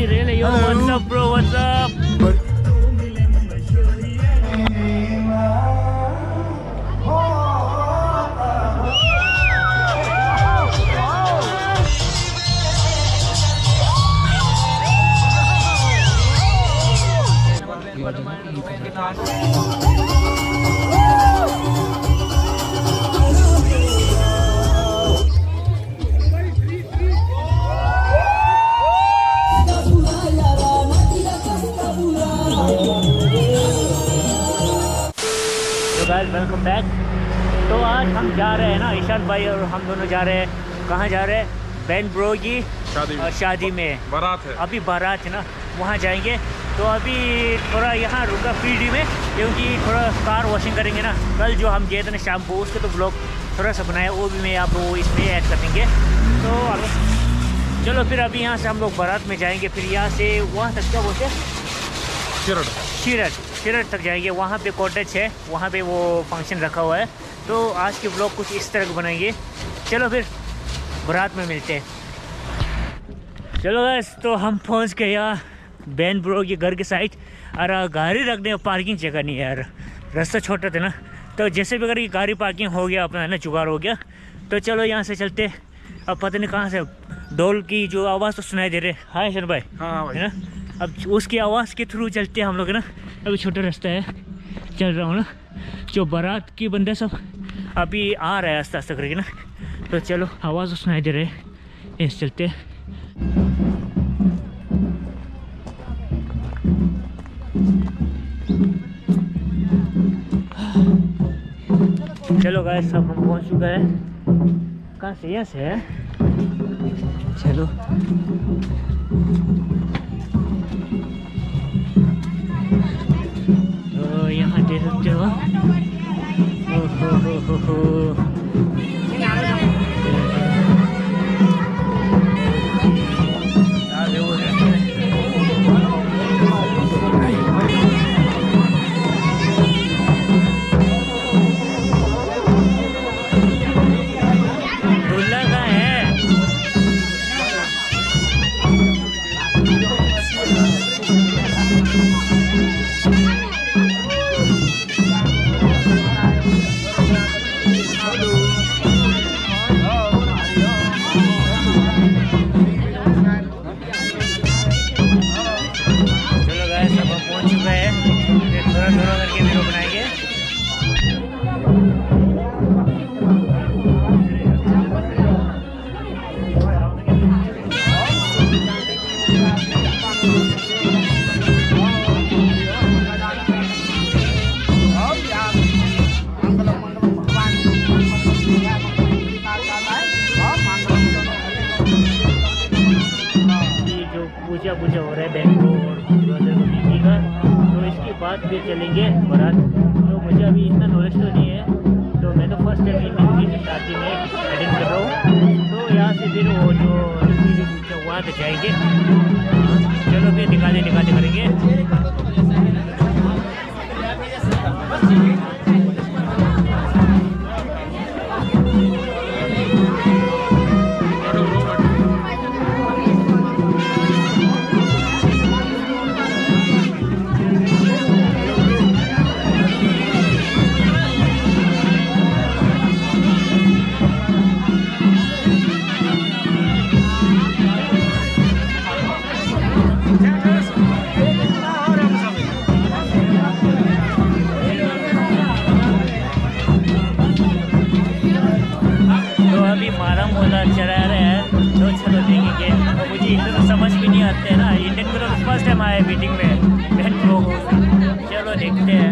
really? Yo, what's up, bro? What's up? Welcome back. तो आज हम जा रहे हैं ना, ईशान भाई और हम दोनों जा रहे हैं। कहाँ जा रहे हैं? बहन ब्रो की शादी में बारात है। अभी बारात है ना, वहाँ जाएंगे। तो अभी थोड़ा यहाँ रुका पीडी में, क्योंकि थोड़ा कार वॉशिंग करेंगे ना। कल जो हम गए थे ना शाम को, उसके तो ब्लॉग थोड़ा सा बनाया, वो भी मैं आपको इसमें ऐड कर देंगे। तो चलो फिर अभी यहाँ से हम लोग बारात में जाएंगे। फिर यहाँ से वहाँ तक क्या बोलते हैं, शिरट तक जाएंगे। वहाँ पे कॉटेज है, वहाँ पे वो फंक्शन रखा हुआ है। तो आज के ब्लॉग कुछ इस तरह बनाएंगे। चलो फिर बारात में मिलते हैं। चलो बस, तो हम पहुँच गए यार बहन ब्रो के घर के साइड। और गाड़ी रखने का पार्किंग जगह नहीं है यार, रास्ता छोटा था ना। तो जैसे भी अगर गाड़ी पार्किंग हो गया अपना है ना, जुगाड़ हो गया। तो चलो यहाँ से चलते। अब पता नहीं कहाँ से ढोल की जो आवाज़ तो सुनाई दे रहे। हाँ शन भाई, हाँ भाई, है ना। अब उसकी आवाज़ के थ्रू चलते हैं हम लोग, है ना। अभी छोटा रास्ता है, चल रहा हूँ ना। जो बारात की बंदे सब अभी आ रहा है आस्ते आस्ते करके ना। तो चलो, आवाज़ तो सुनाई दे रहे, ऐसे चलते। चलो गाइस, सब हम पहुँच चुका है। कहाँ से? यहाँ से है। चलो यहाँ दे सकते हो। हो। पूजा हो रहा है बहन को और ब्रदर को बीवी का। तो इसके बाद फिर चलेंगे बारात। तो मुझे अभी इतना नॉलेज तो नहीं है, तो मैं तो फर्स्ट टाइम इनकी शादी में अटेंड कर रहा हूँ। तो यहाँ से फिर वो जो वहाँ तक जाएंगे। चलो फिर निकाले करेंगे। चला रहे हैं, तो चलो देखेंगे। तो मुझे इतना तो समझ भी नहीं आते है ना, इंडियन को तो फर्स्ट टाइम आया मीटिंग में बहन प्रो को। चलो देखते हैं।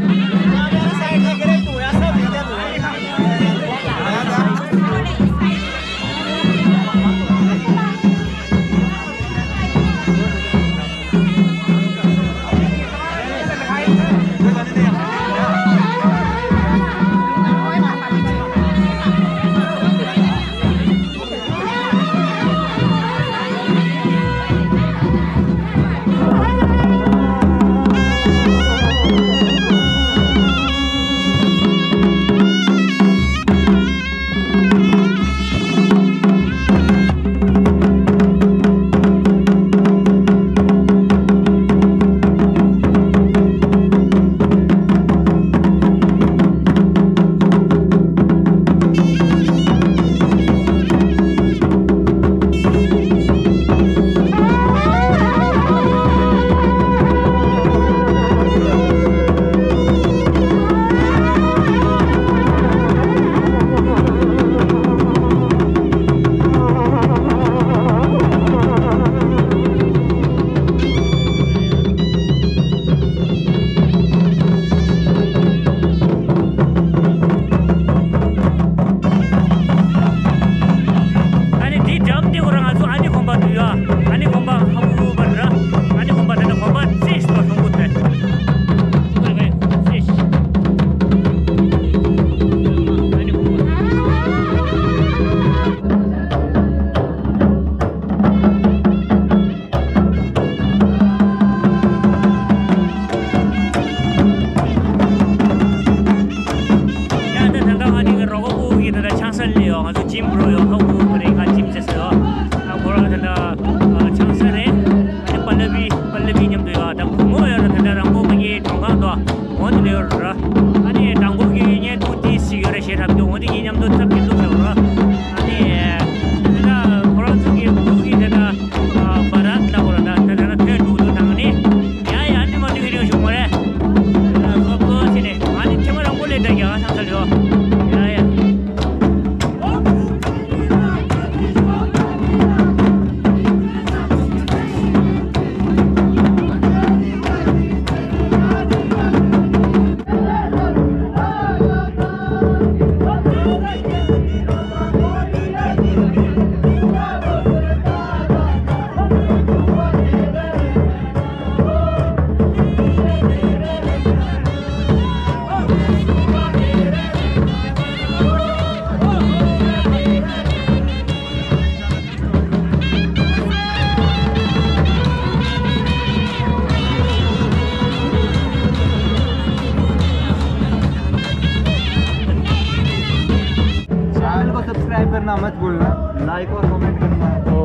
करना मत भूलना, लाइक और कमेंट करना। तो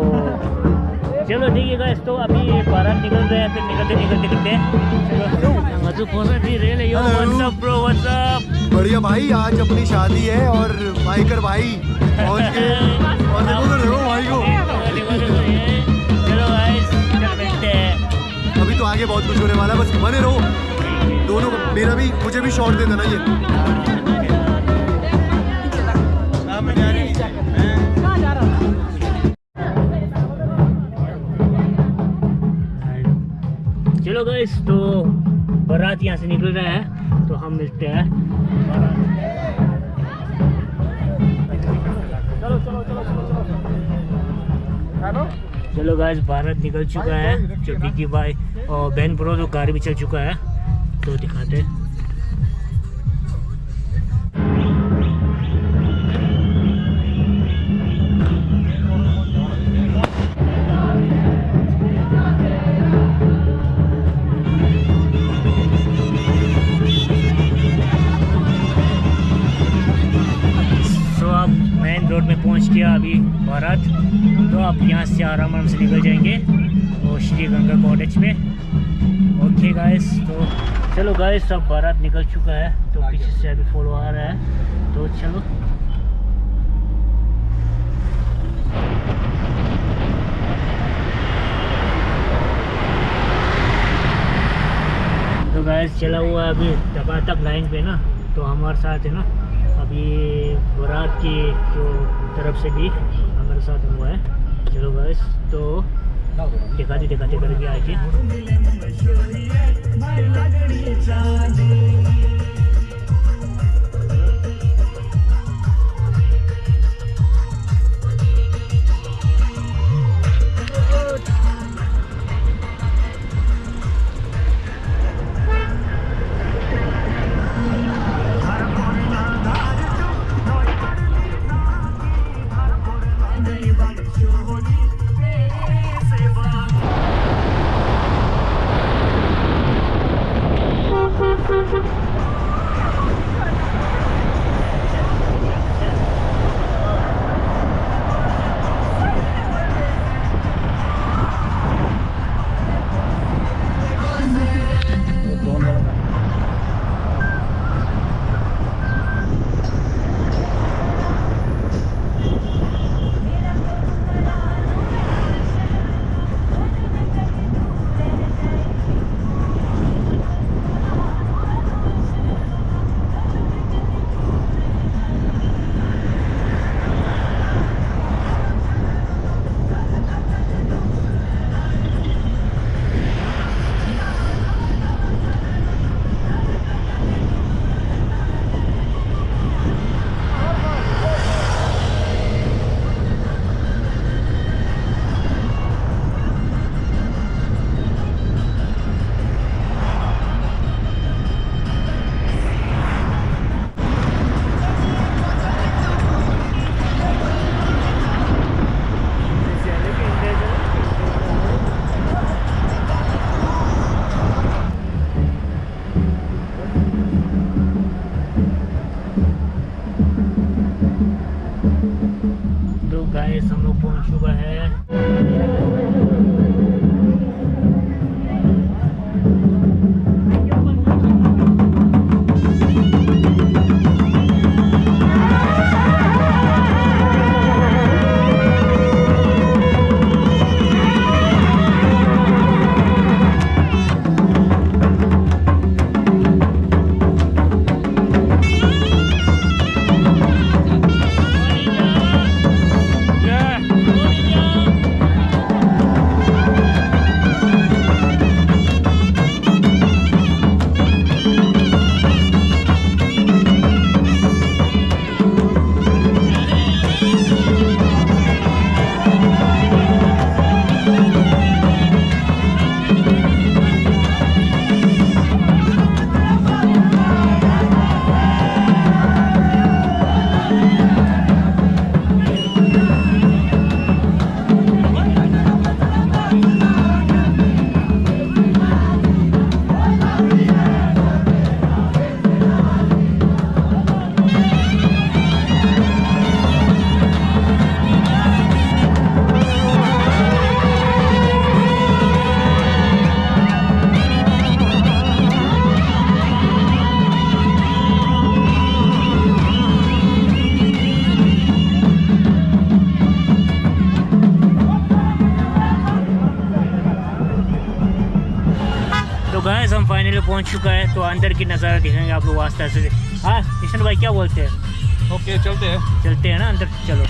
चलो ठीक है गाइस, तो अभी बारात निकल रहे हैं, फिर निकलते चलो मजू पहुंचा थी rail. Yo what's up bro, what's up. बढ़िया भाई, आज अपनी शादी है और बाइकर भाई पहुंच गए और देखो भाई को। चलो गाइस मिलते हैं। अभी तो आगे बहुत कुछ होने वाला है, बस बने रहो दोनों। मेरा भी, मुझे भी शॉट दे देना ये। चलो गाइस, तो बारात यहाँ से निकल रहा है, तो हम मिलते हैं बारात। चलो गाइस, बारात निकल चुका है। जो डिग्गी भाई और बहन प्रो तो गाड़ी भी चल चुका है, तो दिखाते हैं। मेन रोड में पहुंच गया अभी बारात, तो आप यहाँ से आराम से निकल जाएंगे और श्री गंगा कॉटेज में। ओके गाइस, तो चलो गाइस, अब बारात निकल चुका है, तो पीछे से अभी फॉलो आ रहा है, तो चलो। तो गाइस चला हुआ है अभी दबा तक लाइन पे ना, तो हमारे साथ है ना अभी बारात की जो तरफ से भी हमारे साथ हुआ है। चलो गाइस, तो दिखाते करके आए थे। गाइस हम फाइनली पहुंच चुका है, तो अंदर की नज़ारा दिखाएंगे आप लोग वास्ते से। हाँ किशन भाई क्या बोलते हैं? ओके चलते हैं ना अंदर, चलो।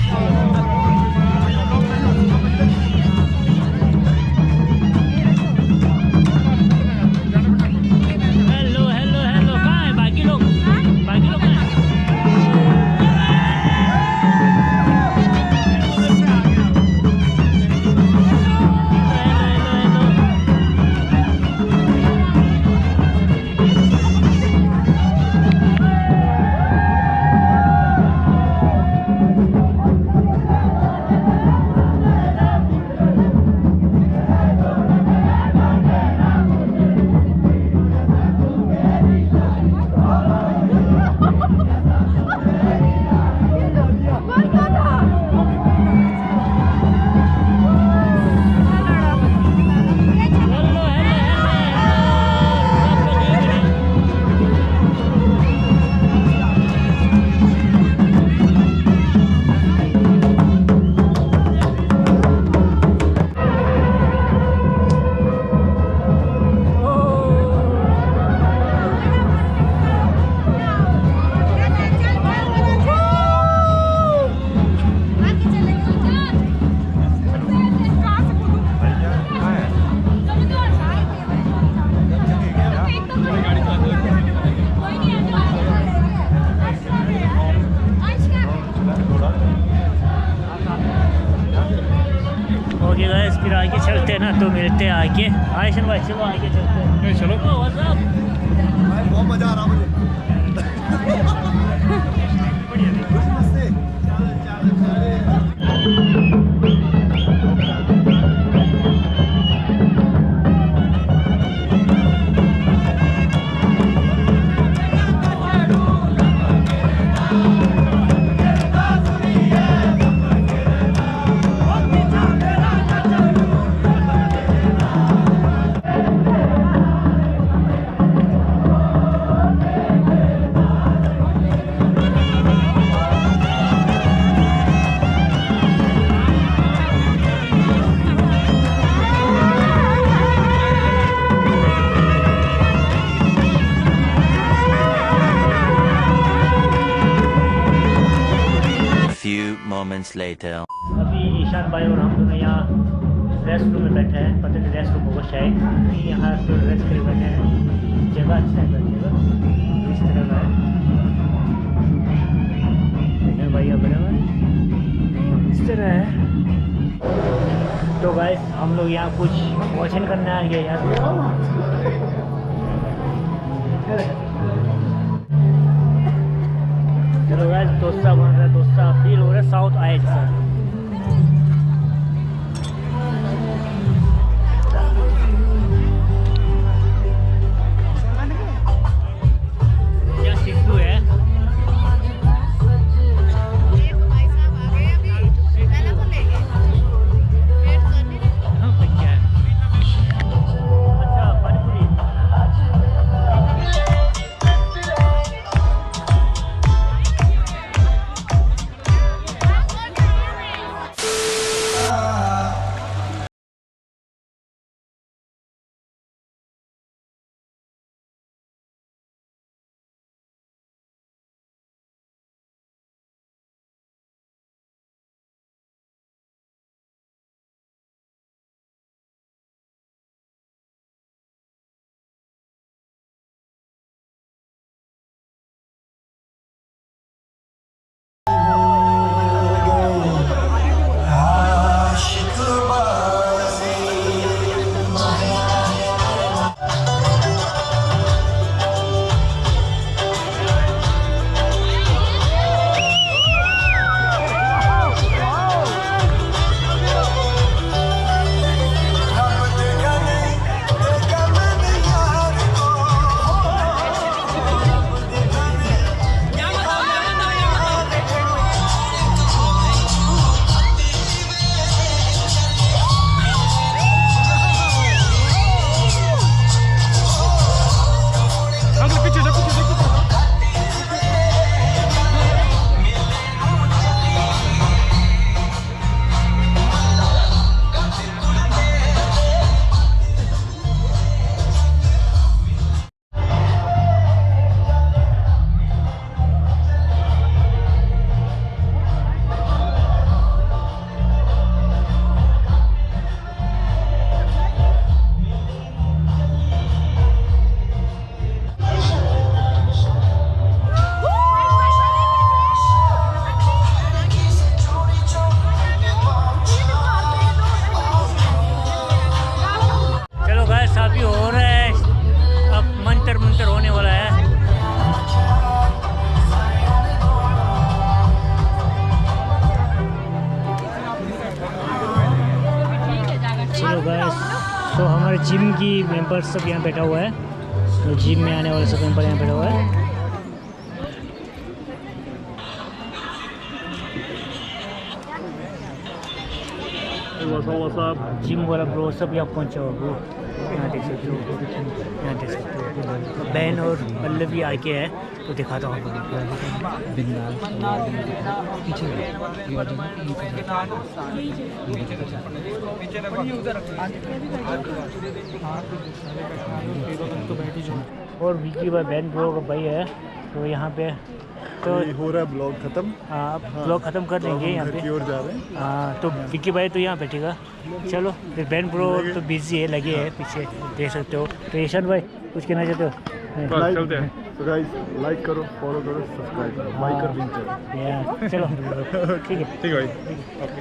फिर आगे चलते हैं ना, तो मिलते हैं आगे। आयशन भाई चलो आगे चलते हैं। चलो बहुत मजा आ रहा मुझे। moments later. अभी ईशान भाई और हम दोनों यहाँ रेस्ट रूम में बैठे हैं, पता नहीं रेस्ट रूम होगा शायद। यहाँ तो रेस्ट कर बैठे हैं, जगह अच्छा है बैठने का, इस तरह का है भैया बने हुए इस तरह है। तो गाइस हम लोग यहाँ कुछ वॉचिंग करने आ गए यार। चलो गाइस डोसा बन रहा है, डोसा फील हो रहा है साउथ आए जैसा। जिम की मेंबर सब यहाँ बैठा हुआ है, तो जिम में आने वाले सब मेंबर यहाँ बैठा हुआ है। जिम वाला ब्रो सब यहाँ पहुँचा हुआ ब्रो, यहाँ देख सकते हो, यहाँ देख सकते हो। बहन और पल्लवी आके है, तो दिखाता हूँ और विकी भाई बहन ब्रो का भाई है, तो यहाँ पे तो हो रहा है ब्लॉग खत्म। हाँ ब्लॉग ख़त्म कर देंगे यहाँ पे। और जा रहे हैं। हाँ तो विक्की भाई तो यहाँ बैठेगा। चलो फिर बहन ब्रो तो बिजी है, लगे है पीछे, देख सकते हो। तो ईशान भाई कुछ कहना चाहते हो? तो गाइस लाइक करो, फॉलो करो, सब्सक्राइब करो, बाइकर विंटर। चलो ठीक है, ठीक है भाई, ओके।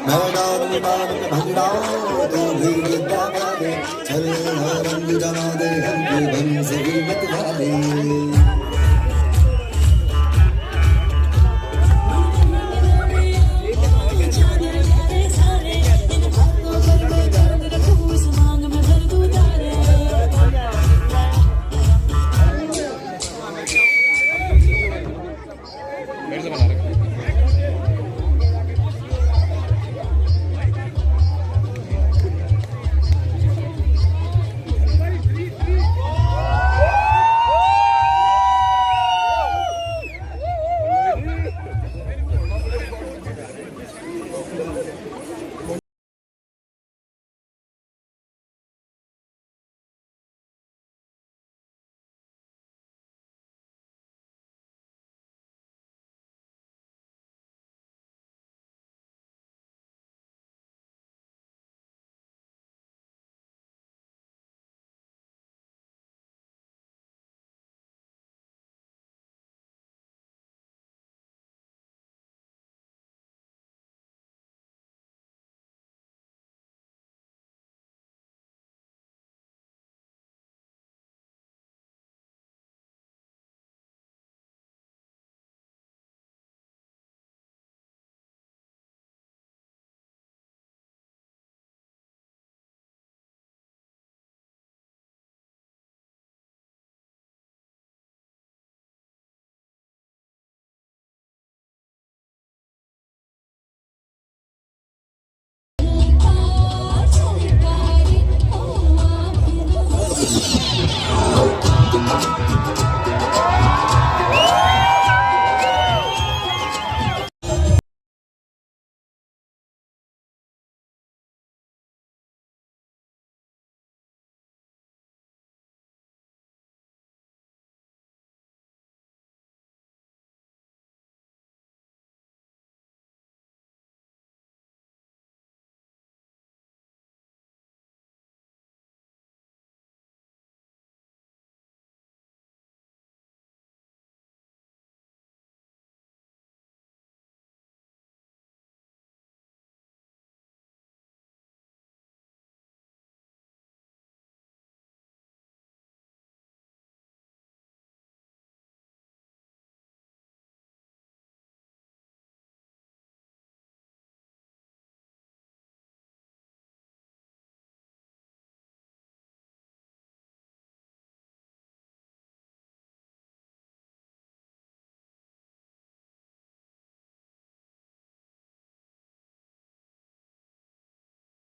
मैदान में भंडाओ तो भी विद्या का दे, चल रंग जमा दे हमकी बंसरी।